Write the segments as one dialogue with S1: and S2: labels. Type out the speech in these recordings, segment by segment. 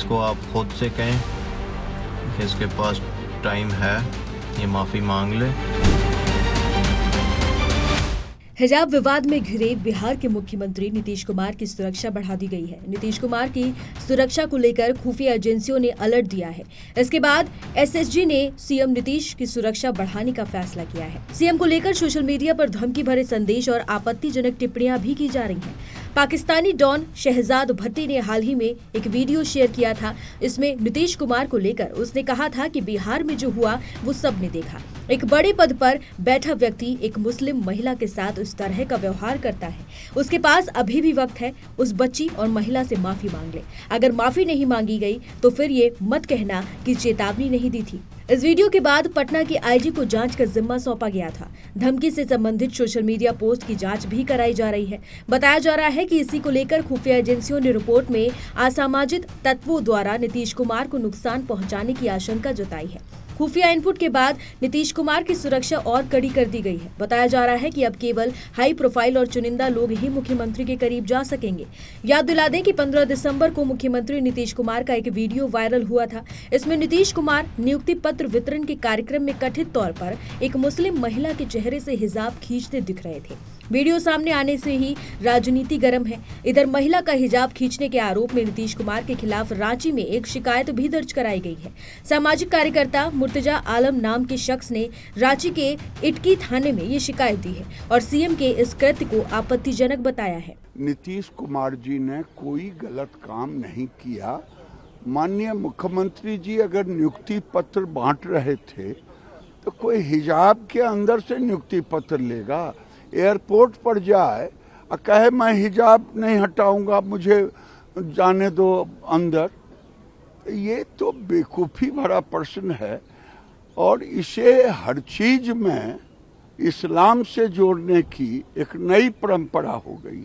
S1: इसको आप खुद से कहें कि इसके पास टाइम है, ये माफ़ी मांग ले।
S2: हिजाब विवाद में घिरे बिहार के मुख्यमंत्री नीतीश कुमार की सुरक्षा बढ़ा दी गई है। नीतीश कुमार की सुरक्षा को लेकर खुफिया एजेंसियों ने अलर्ट दिया है। इसके बाद एसएसजी ने सीएम नीतीश की सुरक्षा बढ़ाने का फैसला किया है। सीएम को लेकर सोशल मीडिया पर धमकी भरे संदेश और आपत्तिजनक टिप्पणियां भी की जा रही हैं। पाकिस्तानी डॉन शहजाद भट्टी ने हाल ही में एक वीडियो शेयर किया था। इसमें नीतीश कुमार को लेकर उसने कहा था कि बिहार में जो हुआ वो सबने देखा। एक बड़े पद पर बैठा व्यक्ति एक मुस्लिम महिला के साथ उस तरह का व्यवहार करता है, उसके पास अभी भी वक्त है, उस बच्ची और महिला से माफी मांग ले। अगर माफी नहीं मांगी गई तो फिर ये मत कहना कि चेतावनी नहीं दी थी। इस वीडियो के बाद पटना की आईजी को जांच का जिम्मा सौंपा गया था। धमकी से संबंधित सोशल मीडिया पोस्ट की जांच भी कराई जा रही है। बताया जा रहा है कि इसी को लेकर खुफिया एजेंसियों ने रिपोर्ट में असामाजिक तत्वों द्वारा नीतीश कुमार को नुकसान पहुंचाने की आशंका जताई है। खुफिया इनपुट के बाद नीतीश कुमार की सुरक्षा और कड़ी कर दी गई है। बताया जा रहा है कि अब केवल हाई प्रोफाइल और चुनिंदा लोग ही मुख्यमंत्री के करीब जा सकेंगे। याद दिला दें कि 15 दिसंबर को मुख्यमंत्री नीतीश कुमार का एक वीडियो वायरल हुआ था। इसमें नीतीश कुमार नियुक्ति पत्र वितरण के कार्यक्रम में कथित तौर पर एक मुस्लिम महिला के चेहरे से हिजाब खींचते दिख रहे थे। वीडियो सामने आने से ही राजनीति गर्म है। इधर महिला का हिजाब खींचने के आरोप में नीतीश कुमार के खिलाफ रांची में एक शिकायत भी दर्ज कराई गई है। सामाजिक कार्यकर्ता मुर्तजा आलम नाम के शख्स ने रांची के इटकी थाने में ये शिकायत दी है और सीएम के इस कृत्य को आपत्तिजनक बताया है।
S3: नीतीश कुमार जी ने कोई गलत काम नहीं किया। माननीय मुख्यमंत्री जी अगर नियुक्ति पत्र बांट रहे थे तो कोई हिजाब के अंदर से नियुक्ति पत्र लेगा? एयरपोर्ट पर जाए और कहे मैं हिजाब नहीं हटाऊंगा, मुझे जाने दो अंदर, ये तो बेवकूफ़ी भरा प्रश्न है। और इसे हर चीज में इस्लाम से जोड़ने की एक नई परंपरा हो गई।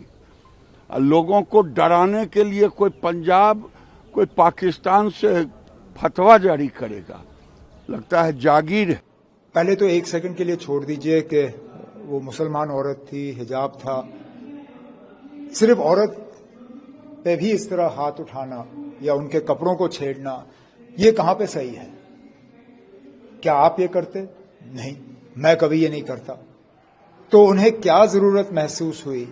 S3: लोगों को डराने के लिए कोई पंजाब, कोई पाकिस्तान से फतवा जारी करेगा, लगता है जागीर है।
S4: पहले तो एक सेकंड के लिए छोड़ दीजिए कि वो मुसलमान औरत थी, हिजाब था। सिर्फ औरत पे भी इस तरह हाथ उठाना या उनके कपड़ों को छेड़ना, ये कहां पे सही है? क्या आप ये करते? नहीं, मैं कभी ये नहीं करता। तो उन्हें क्या जरूरत महसूस हुई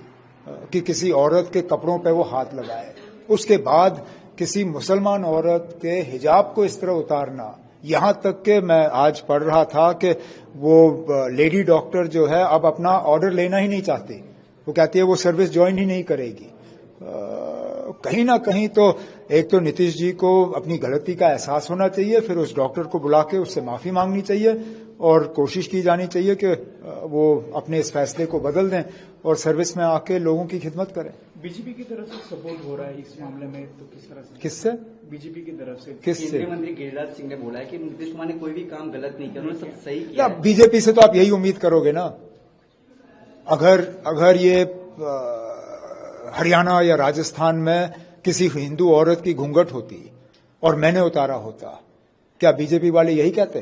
S4: कि किसी औरत के कपड़ों पे वो हाथ लगाए? उसके बाद किसी मुसलमान औरत के हिजाब को इस तरह उतारना, यहां तक कि मैं आज पढ़ रहा था कि वो लेडी डॉक्टर जो है अब अपना ऑर्डर लेना ही नहीं चाहती। वो कहती है वो सर्विस ज्वाइन ही नहीं करेगी। कहीं ना कहीं तो एक तो नीतीश जी को अपनी गलती का एहसास होना चाहिए, फिर उस डॉक्टर को बुला के उससे माफी मांगनी चाहिए और कोशिश की जानी चाहिए कि वो अपने इस फैसले को बदल दें और सर्विस में आके लोगों की खिदमत करें।
S5: बीजेपी की तरफ से सपोर्ट हो रहा है इस मामले में, तो किस तरह से?
S4: किससे?
S5: बीजेपी की तरफ से।
S4: किससे?
S6: केंद्रीय मंत्री गिरिराज सिंह ने बोला है कि नीतीश कुमार ने कोई भी काम गलत नहीं किया, उन्होंने सब सही किया।
S4: बीजेपी से तो आप यही उम्मीद करोगे ना। अगर ये हरियाणा या राजस्थान में किसी हिंदू औरत की घूंघट होती और मैंने उतारा होता, क्या बीजेपी वाले यही कहते?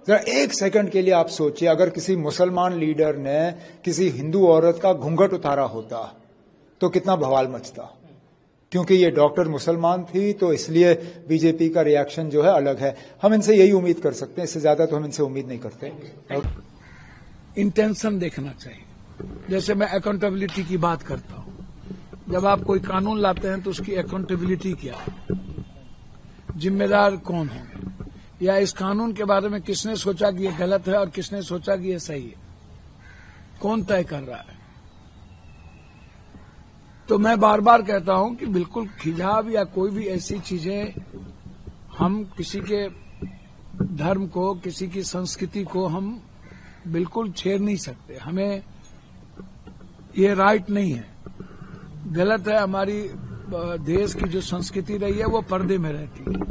S4: जरा एक सेकंड के लिए आप सोचिए, अगर किसी मुसलमान लीडर ने किसी हिंदू औरत का घूंघट उतारा होता तो कितना बवाल मचता। क्योंकि ये डॉक्टर मुसलमान थी तो इसलिए बीजेपी का रिएक्शन जो है अलग है। हम इनसे यही उम्मीद कर सकते हैं, इससे ज्यादा तो हम इनसे उम्मीद नहीं करते।
S7: इंटेंशन देखना चाहिए। जैसे मैं अकाउंटेबिलिटी की बात करता हूं, जब आप कोई कानून लाते हैं तो उसकी अकाउंटेबिलिटी क्या है, जिम्मेदार कौन है, या इस कानून के बारे में किसने सोचा कि ये गलत है और किसने सोचा कि ये सही है, कौन तय कर रहा है। तो मैं बार बार कहता हूं कि बिल्कुल हिजाब या कोई भी ऐसी चीजें, हम किसी के धर्म को, किसी की संस्कृति को हम बिल्कुल छेड़ नहीं सकते। हमें ये राइट नहीं है, गलत है। हमारी देश की जो संस्कृति रही है वो पर्दे में रहती है।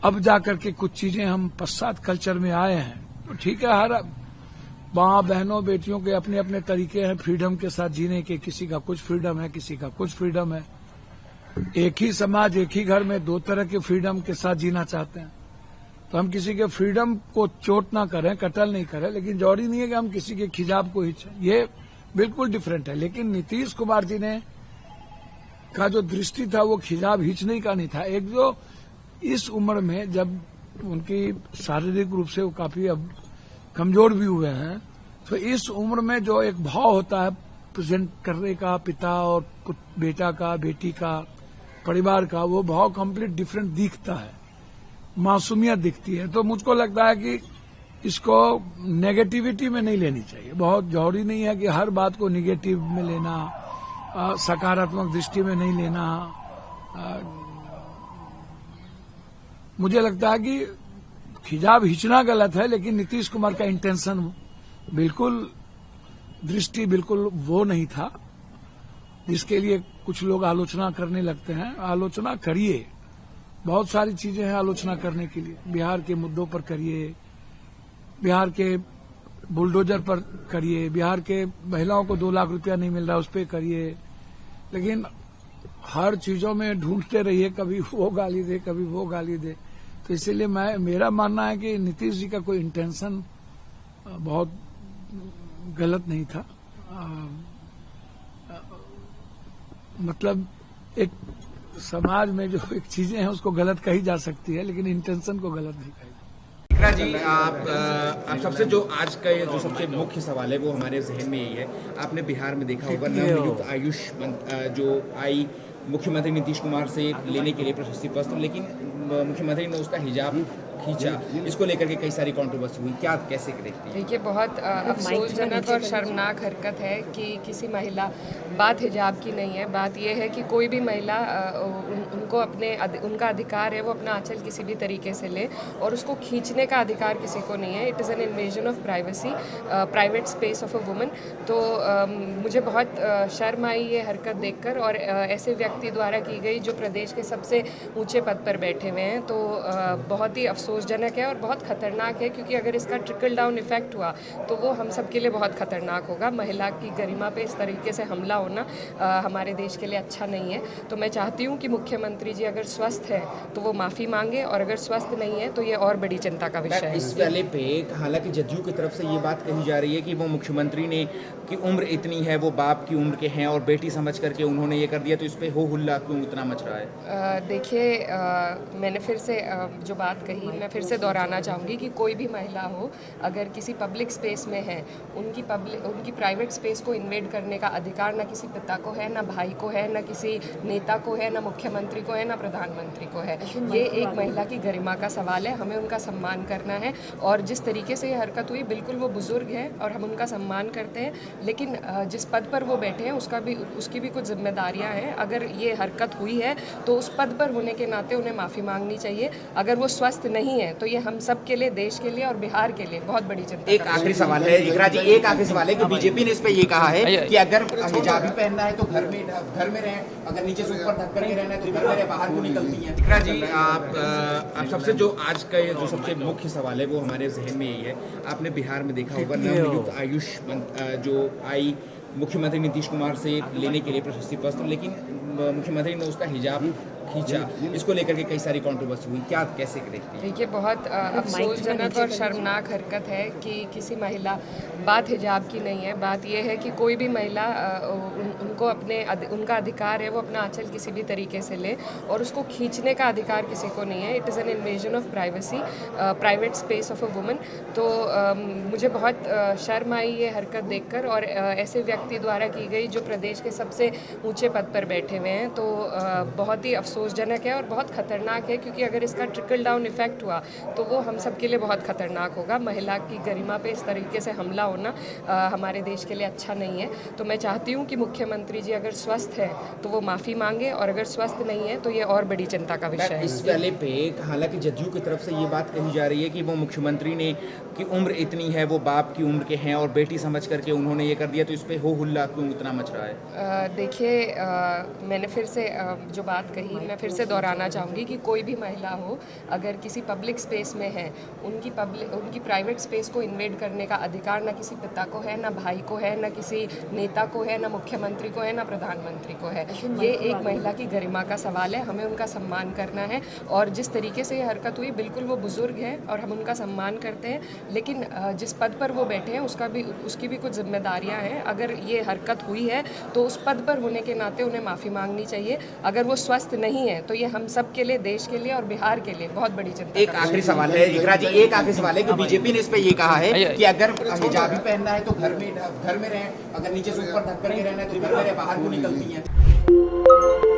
S7: अब जाकर के कुछ चीजें हम पश्चात कल्चर में आए हैं, तो ठीक है, हर माँ बहनों बेटियों के अपने अपने तरीके हैं फ्रीडम के साथ जीने के। किसी का कुछ फ्रीडम है, किसी का कुछ फ्रीडम है। एक ही समाज, एक ही घर में दो तरह के फ्रीडम के साथ जीना चाहते हैं। तो हम किसी के फ्रीडम को चोट ना करें, कत्ल नहीं करें, लेकिन जरूरी नहीं है कि हम किसी के खिजाब को ही, ये बिल्कुल डिफरेंट है। लेकिन नीतीश कुमार जी ने का जो दृष्टि था वो खिजाब खींचने का नहीं था। एक जो इस उम्र में जब उनकी शारीरिक रूप से वो काफी अब कमजोर भी हुए हैं, तो इस उम्र में जो एक भाव होता है प्रेजेंट करने का, पिता और बेटा का, बेटी का, परिवार का, वो भाव कंप्लीट डिफरेंट दिखता है, मासूमियत दिखती है। तो मुझको लगता है कि इसको नेगेटिविटी में नहीं लेनी चाहिए। बहुत जरूरी नहीं है कि हर बात को निगेटिव में लेना, सकारात्मक दृष्टि में नहीं लेना। मुझे लगता है कि खिजाब खींचना गलत है, लेकिन नीतीश कुमार का इंटेंशन बिल्कुल, दृष्टि बिल्कुल वो नहीं था जिसके लिए कुछ लोग आलोचना करने लगते हैं। आलोचना करिए, बहुत सारी चीजें हैं आलोचना करने के लिए। बिहार के मुद्दों पर करिए, बिहार के बुलडोजर पर करिए, बिहार के महिलाओं को 2 लाख रुपया नहीं मिल रहा उस पर करिए, लेकिन हर चीजों में ढूंढते रहिए, कभी वो गाली दे कभी वो गाली दे। तो इसीलिए मेरा मानना है कि नीतीश जी का कोई इंटेंशन बहुत गलत नहीं था। मतलब एक समाज में जो एक चीजें हैं उसको गलत कही जा सकती है, लेकिन इंटेंशन को गलत नहीं कही।
S8: इकरा जी, आप सबसे जो आज का जो सबसे मुख्य सवाल है वो हमारे जहन में यही है। आपने बिहार में देखा होगा नवनियुक्त आयुष जो आई मुख्यमंत्री नीतीश कुमार से लेने के लिए प्रशस्ति पत्र, लेकिन मुख्यमंत्री ने उसका हिजाब खींचा। इसको लेकर के कई सारी कंट्रोवर्सी हुई, क्या कैसे देखती हैं?
S9: देखिए, बहुत अफसोसजनक और शर्मनाक हरकत है कि किसी महिला, बात हिजाब की नहीं है, बात यह है कि कोई भी महिला उनको उनका अधिकार है वो अपना आंचल किसी भी तरीके से ले, और उसको खींचने का अधिकार किसी को नहीं है। It is an invasion of privacy, private space of a woman. तो मुझे बहुत शर्म आई ये हरकत देखकर, और ऐसे व्यक्ति द्वारा की गई जो प्रदेश के सबसे ऊंचे पद पर बैठे हुए हैं। तो बहुत ही अफसोसजनक है और बहुत खतरनाक है, क्योंकि अगर इसका ट्रिकल डाउन इफेक्ट हुआ तो वो हम सब के लिए बहुत खतरनाक होगा। महिला की गरिमा पे इस तरीके से हमला होना हमारे देश के लिए अच्छा नहीं है। तो मैं चाहती हूँ कि मुख्यमंत्री जी अगर स्वस्थ है तो वो माफ़ी मांगे, और अगर स्वस्थ नहीं है तो ये और बड़ी चिंता का विषय है।
S8: इस वाले पे हालांकि जदयू की तरफ से ये बात कही जा रही है कि वो मुख्यमंत्री ने की उम्र इतनी है, वो बाप की उम्र के हैं और बेटी समझ करके उन्होंने ये कर दिया, तो इस पे हो हुल्ला क्यों इतना मच रहा है?
S9: देखिए, मैंने फिर से जो बात कही मैं फिर से दोहराना चाहूँगी कि कोई भी महिला हो अगर किसी पब्लिक स्पेस में है, उनकी प्राइवेट स्पेस को इन्वेड करने का अधिकार ना किसी पिता को है, ना भाई को है, ना किसी नेता को है, ना मुख्यमंत्री को है, ना प्रधानमंत्री को है। ये एक महिला की गरिमा का सवाल है, हमें उनका सम्मान करना है। और जिस तरीके से ये हरकत हुई, बिल्कुल वो बुजुर्ग है और हम उनका सम्मान करते हैं, लेकिन जिस पद पर वो बैठे हैं उसकी भी कुछ जिम्मेदारियां हैं। अगर ये हरकत हुई है तो उस पद पर होने के नाते उन्हें माफ़ी मांगनी चाहिए। अगर वो स्वस्थ नहीं है तो ये हम सब के लिए, देश के लिए और बिहार के लिए बहुत बड़ी चिंता।
S8: एक आखिरी सवाल है इकरा जी, एक आखिरी सवाल है कि बीजेपी ने इस पे ये कहा है कि अगर हिजाब ही पहनना है तो घर में रहें, अगर नीचे से ऊपर ढक करके रहना है तो घर में रहे, बाहर को निकलती हैं। इकरा जी, आप सबसे जो आज का जो सबसे मुख्य सवाल है वो हमारे जहन में यही है। आपने बिहार में देखा होगा नवनियुक्त आयुष जो आई मुख्यमंत्री नीतीश कुमार से लेने के लिए प्रशस्ति पत्र, लेकिन मुख्यमंत्री ने उसका हिजाब खींचा। इसको लेकर के कई सारी कंट्रोवर्सी हुई, क्या कैसे देखती हैं?
S9: देखिए, बहुत अफसोसजनक और शर्मनाक हरकत है कि किसी महिला, बात हिजाब की नहीं है, बात यह है कि कोई भी महिला उनका अधिकार है वो अपना आंचल किसी भी तरीके से ले, और उसको खींचने का अधिकार किसी को नहीं है। It is an invasion of privacy, private space of a woman. तो मुझे बहुत शर्म आई ये हरकत देखकर, और ऐसे व्यक्ति द्वारा की गई जो प्रदेश के सबसे ऊंचे पद पर बैठे हुए हैं। तो बहुत ही अफसोसजनक है और बहुत खतरनाक है, क्योंकि अगर इसका ट्रिकल डाउन इफेक्ट हुआ तो वो हम सब के लिए बहुत खतरनाक होगा। महिला की गरिमा पे इस तरीके से हमला होना हमारे देश के लिए अच्छा नहीं है। तो मैं चाहती हूँ कि मुख्यमंत्री जी अगर स्वस्थ है तो वो माफ़ी मांगे, और अगर स्वस्थ नहीं है तो ये और बड़ी चिंता का विषय है।
S8: इस वाले पे हालांकि जदयू की तरफ से ये बात कही जा रही है कि वो मुख्यमंत्री ने की उम्र इतनी है, वो बाप की उम्र के हैं और बेटी समझ करके उन्होंने ये कर दिया, तो इस पे हो हुल्ला क्यों इतना मच रहा है?
S9: देखिए, मैंने फिर से जो बात कही मैं फिर से दोहराना चाहूँगी कि कोई भी महिला हो, अगर किसी पब्लिक स्पेस में है, उनकी प्राइवेट स्पेस को इन्वेड करने का अधिकार ना किसी पिता को है, ना भाई को है, ना किसी नेता को है, ना मुख्यमंत्री को है, ना प्रधानमंत्री को है। ये एक महिला की गरिमा का सवाल है, हमें उनका सम्मान करना है। और जिस तरीके से ये हरकत हुई, बिल्कुल वो बुजुर्ग है और हम उनका सम्मान करते हैं, लेकिन जिस पद पर वो बैठे हैं उसकी भी कुछ जिम्मेदारियां हैं। अगर ये हरकत हुई है तो उस पद पर होने के नाते उन्हें माफ़ी मांगनी चाहिए। अगर वो स्वस्थ नहीं है तो ये हम सब के लिए, देश के लिए और बिहार के लिए बहुत बड़ी चिंता।
S8: एक आखिरी सवाल है इकरा जी, एक आखिरी सवाल है कि बीजेपी ने इस पे ये कहा है कि अगर हिजाब ही पहनना है तो घर में रहें, अगर नीचे से ऊपर ढक करके रहना है तो घर में रहे, बाहर क्यों निकलती हैं।